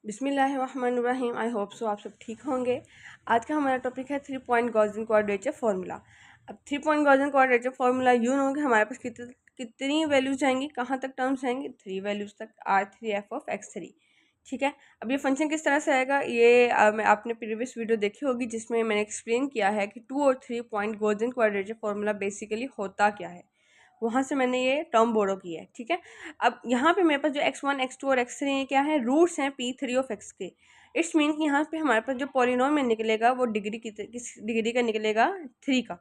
बिस्मिल्लाहिर्रहमानिर्रहीम। I hope so आप सब ठीक होंगे। आज का हमारा टॉपिक है 3 पॉइंट गॉसियन क्वाड्रेचर फार्मूला। अब 3 पॉइंट गॉसियन क्वाड्रेचर फार्मूला यूँ हो कि हमारे पास कितनी वैल्यूज जाएंगी, कहाँ तक टर्म्स जाएंगी, 3 वैल्यूज तक, R3 f(x3). ठीक है। अब ये फंक्शन किस तरह से आएगा, ये आपने प्रीवियस वीडियो देखी होगी जिसमें मैंने एक्सप्लेन किया है कि 2 और 3 point Gaussian quadrature formula basically होता क्या है। वहाँ से मैंने ये टर्म बोरो की है। ठीक है। अब यहाँ पे मेरे पास जो x1 x2 और x3 ये क्या है, रूट्स हैं P3 ऑफ x के। इट्स मीन कि यहाँ पे हमारे पास जो पॉलिनोमियल निकलेगा वो डिग्री किस डिग्री का निकलेगा, 3 का।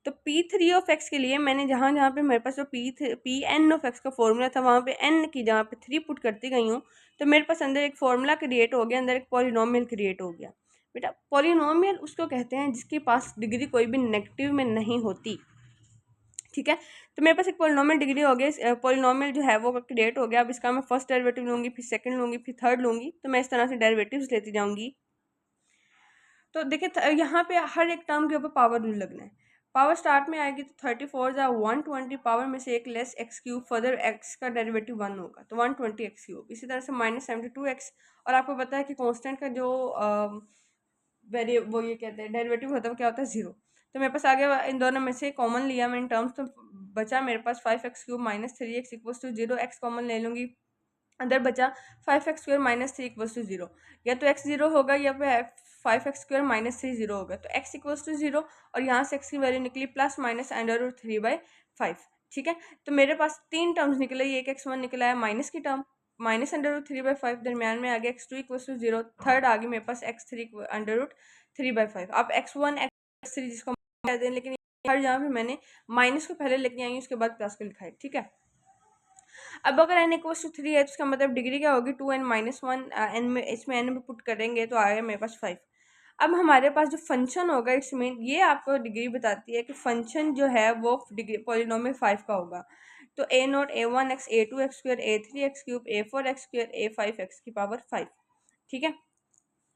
तो P3 ऑफ x के लिए मैंने जहाँ जहाँ पे मेरे पास जो Pn ऑफ x का फॉर्मूला था वहाँ पे n की जहाँ पे 3 पुट करती गई हूँ, तो मेरे पास अंदर एक फॉर्मूला क्रिएट हो गया, अंदर एक पॉलिनोमियल क्रिएट हो गया। बेटा पॉलिनोमियल उसको कहते हैं जिसके पास डिग्री कोई भी नेगेटिव में नहीं होती। ठीक है। तो मेरे पास एक पोलिनोमियल डिग्री हो गया, पोलिनोमियल जो है वो क्रिएट हो गया। अब इसका मैं फर्स्ट डेरिवेटिव लूंगी, फिर सेकंड लूंगी, फिर थर्ड लूंगी, तो मैं इस तरह से डेरिवेटिव्स लेती जाऊंगी। तो देखिए यहाँ पे हर एक टर्म के ऊपर पावर रूल लगना है। पावर स्टार्ट में आएगी तो 34 पावर में से एक लेस x³ फर्दर x का डेरिवेटिव 1 होगा तो 120x³ इसी तरह से -72x। और आपको पता है कि कांस्टेंट का जो वेरिए वो ये कहते हैं डेरिवेटिव होता है वो क्या होता है, 0। तो मेरे पास आ गया इन दोनों में से कॉमन लिया मैं इन टर्म्स, तो बचा मेरे पास 5x³ -3x = 0। x कॉमन ले लूँगी, अंदर बचा 5x² -3 = 0। या तो x 0 होगा या फिर 5x² -3 0 होगा। तो x = 0 और यहाँ से x की वैल्यू निकली ±√3/5। ठीक है। तो मेरे पास 3 टर्म्स निकले, ये एक x1 निकला है माइनस की टर्म -√3/5, दरमियान में आ गया x2 = 0, थर्ड आ गई मेरे पास x3 √3/5। अब x1 x3 जिसको कहते हैं, लेकिन हर जहाँ पे मैंने माइनस को पहले लेके आई उसके बाद प्लस को लिखा है। ठीक है। अब अगर n = 3 है तो इसका मतलब डिग्री क्या होगी, 2n-1 n में, इसमें n में पुट करेंगे तो आएगा मेरे पास 5। अब हमारे पास जो फंक्शन होगा इसमें ये आपको डिग्री बताती है कि फंक्शन जो है वो डिग्री पॉलिनोमियल 5 का होगा। तो a0 a1x a2x² a3x³ a4x² a5x⁵ ठीक है।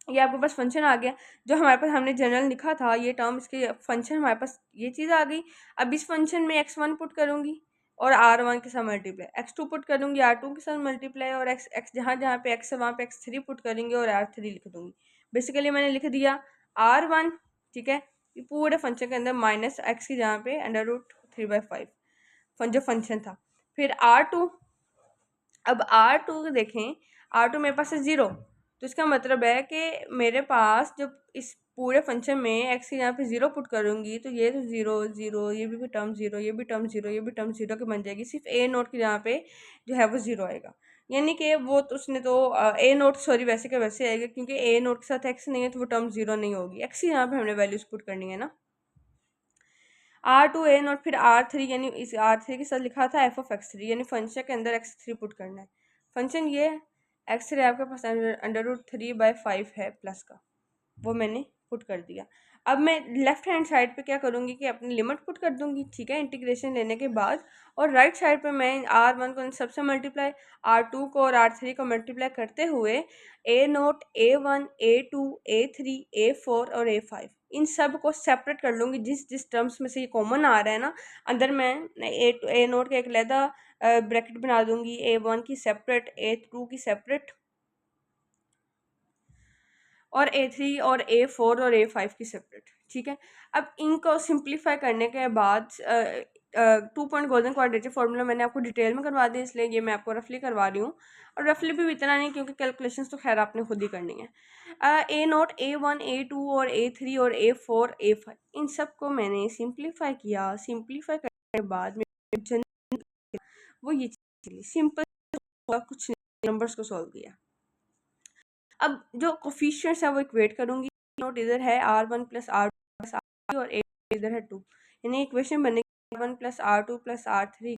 ये आपके पास फंक्शन आ गया जो हमारे पास हमने जनरल लिखा था, ये टर्म इसके फंक्शन हमारे पास ये चीज़ आ गई। अब इस फंक्शन में x1 पुट करूँगी और r1 के साथ मल्टीप्लाई, x2 पुट करूँगी r2 के साथ मल्टीप्लाई, और x जहाँ जहाँ पे x है वहाँ पे x3 पुट करेंगे और r3 लिख दूँगी। बेसिकली मैंने लिख दिया r1। ठीक है। ये पूरे फंक्शन के अंदर माइनस एक्स की जहाँ पे √3/5 जो फंक्शन था। फिर r2, अब R2 देखें, R2 मेरे पास है 0, तो इसका मतलब है कि मेरे पास जब इस पूरे फंक्शन में x की यहाँ पे 0 पुट करूँगी तो ये तो 0 0, ये भी टर्म 0, ये भी टर्म 0, ये भी टर्म 0 की बन जाएगी। सिर्फ a0 की यहाँ पे जो है वो 0 आएगा, यानी कि वो तो उसने तो a0 सॉरी वैसे के वैसे आएगा, क्योंकि a0 के साथ x नहीं है तो वो टर्म 0 नहीं होगी। x की यहाँ पे हमने वैल्यूज पुट करनी है ना, R2 a0 फिर R3, यानी इस R3 के साथ लिखा था f(x3), यानी फंक्शन के अंदर x3 पुट करना है। फंक्शन ये है, x3 आपके पास √3/5 है प्लस का, वो मैंने पुट कर दिया। अब मैं लेफ्ट हैंड साइड पे क्या करूँगी कि अपनी लिमिट पुट कर दूँगी। ठीक है, इंटीग्रेशन लेने के बाद। और राइट साइड पे मैं R1 को सबसे मल्टीप्लाई, R2 को और R3 को मल्टीप्लाई करते हुए a0 a1 a2 a3 a4 और a5 इन सब को सेपरेट कर लूँगी। जिस जिस टर्म्स में से ये कॉमन आ रहा है ना, अंदर मैं a0 का एक लहदा ब्रैकेट बना दूँगी, a1 की सेपरेट, a2 की सेपरेट और a3 और a4 और a5 की सेपरेट। ठीक है। अब इनको सिंप्लीफाई करने के बाद 2 पॉइंट गॉसियन क्वाड्रेचर फार्मूला मैंने आपको डिटेल में करवा दिया, इसलिए ये मैं आपको रफली करवा रही हूँ। और रफली भी इतना नहीं, क्योंकि कैलकुलेशंस तो खैर आपने खुद ही करनी है। a0 a1 a2 और a3 और a4 a5 इन सब को मैंने सिंप्लीफाई किया। सिंप्लीफाई करने के बाद वो ये सिंपल कुछ नंबर्स को सॉल्व किया। अब जो कोफिशिएंट्स है वो इक्वेट करूंगी। नोट इधर है r1 + r2 और a इधर है 2, यानी इक्वेशन बनेगी r1 + r2 + r3।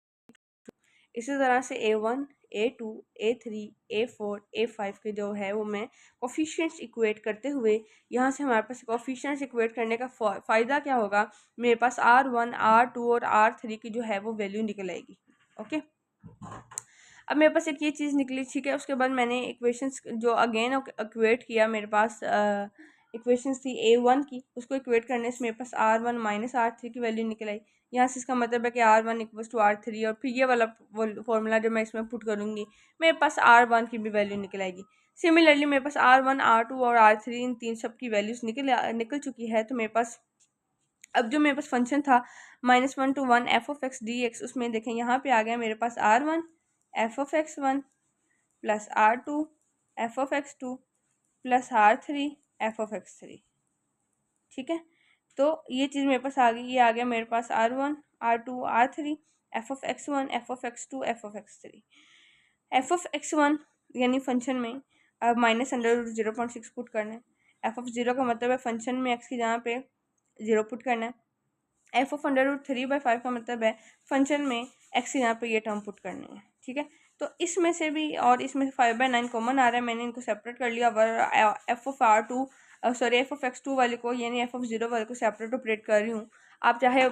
इसी तरह से a1 a2 a3 a4 a5 के जो है वो मैं कोफिशिएंट्स इक्वेट करते हुए, यहाँ से हमारे पास कोफिशिएंट्स इक्वेट करने का फ़ायदा क्या होगा, मेरे पास r1 r2 और r3 की जो है वो वैल्यू निकल आएगी। ओके। अब मेरे पास एक ये चीज़ निकली। ठीक है। उसके बाद मैंने इक्वेशंस जो अगेन इक्वेट किया, मेरे पास इक्वेशंस थी a1 की, उसको इक्वेट करने से मेरे पास r1 - r3 की वैल्यू निकल आई। यहाँ से इसका मतलब है कि R1 इक्वल्स टू R3, और फिर ये वाला फॉर्मूला जो मैं इसमें पुट करूँगी मेरे पास R1 की भी वैल्यू निकल आएगी। सिमिलरली मेरे पास R1, R2 और R3 इन तीन सब की वैल्यूज निकल चुकी है। तो मेरे पास अब जो मेरे पास फंक्शन था -1 to 1 f(x) dx, उसमें देखें यहाँ पे आ गया मेरे पास R1 f(x1) plus R2 f(x2) plus R3 f(x3). ठीक है, तो ये चीज़ मेरे पास आ गई। ये आ गया मेरे पास R1, R2, R3, f(x1), f(x2), f(x3). f(x1) यानी फंक्शन में अब -√0.6 पुट करना है। f(0) का मतलब है फंक्शन में x की जगह पे 0 पुट करना है। f(√3/5) का मतलब है फंक्शन में x की जगह पे ये टर्म पुट करनी है। ठीक है, तो इसमें से भी और इसमें 5/9 कॉमन आ रहा है, मैंने इनको सेपरेट कर लिया। और f(x2) वाले को यानी f(0) वाले को सेपरेट ऑपरेट कर रही हूँ। आप चाहे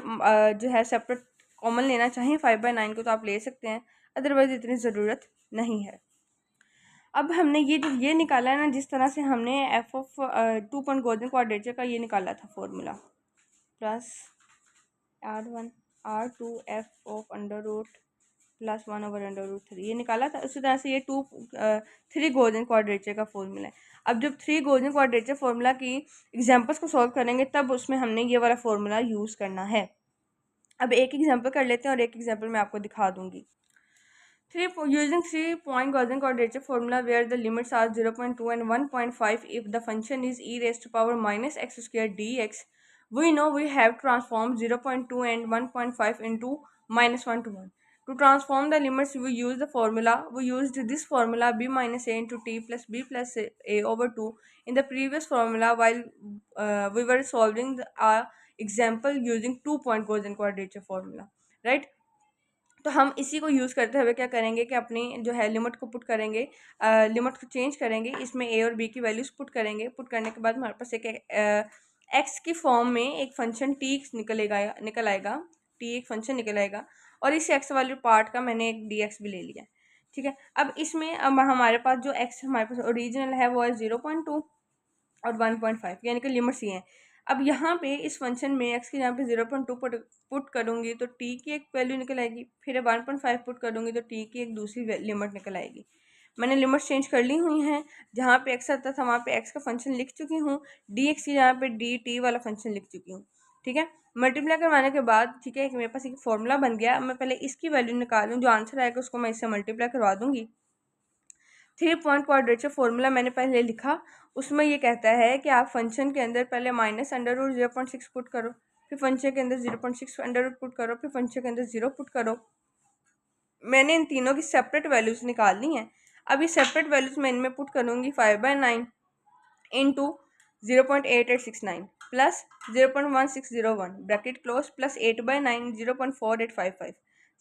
जो है सेपरेट कॉमन लेना चाहें 5/9 को तो आप ले सकते हैं, अदरवाइज इतनी ज़रूरत नहीं है। अब हमने ये निकाला है ना, जिस तरह से हमने टू पॉइंट गॉसियन क्वाड्रेचर का ये निकाला था formula, plus R1 R2 f((1/√3) ये निकाला था। उसी तरह से ये 3 गॉसियन क्वाड्रेचर का फॉर्मूला है। अब जब 3 गॉसियन क्वाड्रेचर फॉर्मूला की एग्जांपल्स को सॉल्व करेंगे तब उसमें हमने ये वाला फॉर्मूला यूज़ करना है। अब एक एग्जांपल कर लेते हैं और एक एग्जांपल मैं आपको दिखा दूंगी। Using 3-point Gaussian quadrature formula where the limits are 0.2 and 1.5 if the function is e raised to power minus x square dx, we know we have transformed 0.2 and 1.5 into -1 to 1. To transform the limits, we use the formula. We used this formula b minus a into t plus b plus a over 2 in the previous formula while we were solving our example using 2-point Gaussian quadrature formula, right? तो हम इसी को use करते हुए क्या करेंगे कि अपनी जो है लिमिट को पुट करेंगे, लिमिट को चेंज करेंगे, इसमें ए और बी की वैल्यूज़ पुट करेंगे। पुट करने के बाद हमारे पास एक एक्स की फॉर्म में एक फंक्शन टी निकल आएगा, टी एक फंक्शन निकल आएगा, और इस एक्स वाले पार्ट का मैंने एक डी एक्स भी ले लिया। ठीक है, अब इसमें अब हमारे पास जो एक्स हमारे पास ओरिजिनल है वो है 0.2 और 1.5, यानी कि लिमिट्स ये हैं। अब यहाँ पे इस फंक्शन में एक्स की यहाँ पे 0.2 पुट करूँगी तो टी की एक वैल्यू निकल आएगी, फिर 1.5 पुट करूँगी तो टी की एक दूसरी लिमिट निकल आएगी। मैंने लिमिट चेंज कर ली हुई हैं, जहाँ पे एक्स आता था वहाँ पे एक्स का फंक्शन लिख चुकी हूँ, डी एक्स की यहाँ पे डी टी वाला फंक्शन लिख चुकी हूँ। ठीक है, मल्टीप्लाई करवाने के बाद ठीक है मेरे पास एक फॉर्मूला बन गया। अब मैं पहले इसकी वैल्यू निकालूँ, जो आंसर आएगा उसको मैं इससे मल्टीप्लाई करवा दूँगी। 3-point क्वाड्रेचर फॉर्मूला मैंने पहले लिखा, उसमें ये कहता है कि आप फंक्शन के अंदर पहले -√0.6 पुट करो, फिर फंक्शन के अंदर 0.6 अंडर पुट करो, फिर फंक्शन के अंदर 0 पुट करो। मैंने इन तीनों की सेपरेट वैल्यूज़ निकालनी है। अब ये सेपरेट वैल्यूज़ मैं इनमें पुट करूँगी 5/9 into 0.8869 plus 0.1601 bracket close plus 8/9 0.4855।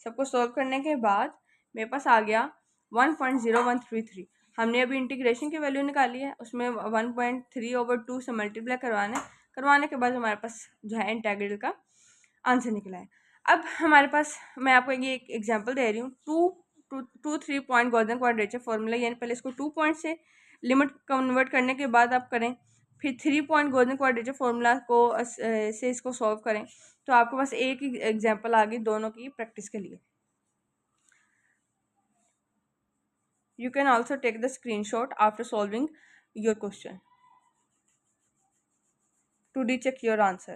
सबको सॉल्व करने के बाद मेरे पास आ गया 1.0133। हमने अभी इंटीग्रेशन की वैल्यू निकाली है, उसमें 1.3/2 से मल्टीप्लाई करवाने के बाद हमारे पास जो है इंटीग्रल का आंसर निकला है। अब हमारे पास मैं आपको ये एक एग्जांपल दे रही हूँ। 3 पॉइंट गॉसियन क्वाड्रेचर फॉर्मूला, यानी पहले इसको 2 पॉइंट से लिमिट कन्वर्ट करने के बाद आप करें, फिर 3 पॉइंट गॉसियन क्वाड्रेचर फॉर्मूला को से इसको सॉल्व करें, तो आपके पास एक ही एग्जांपल आ गई दोनों की प्रैक्टिस के लिए। You can also take the screenshot after solving your question to recheck your answer.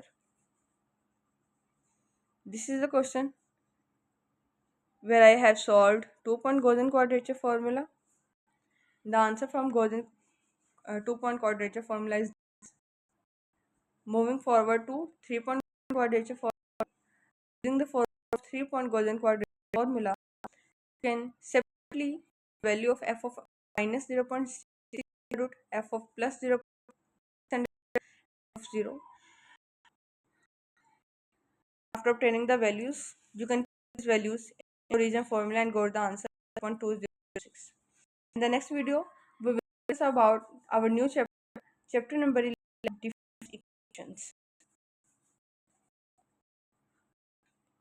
This is the question where I have solved 2-point Gaussian quadrature formula. The answer from Gaussian 2-point quadrature formula is moving forward to 3-point quadrature formula. Using the 3-point Gaussian quadrature formula, you can separately value of f of minus 0.6 root f of plus 0 of 0. After obtaining the values, you can put these values in the original formula and got the answer 0.206. In the next video, we will discuss about our new chapter number 11, differential equations.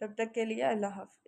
तब तक के लिए अल्लाह हाफ़िज़।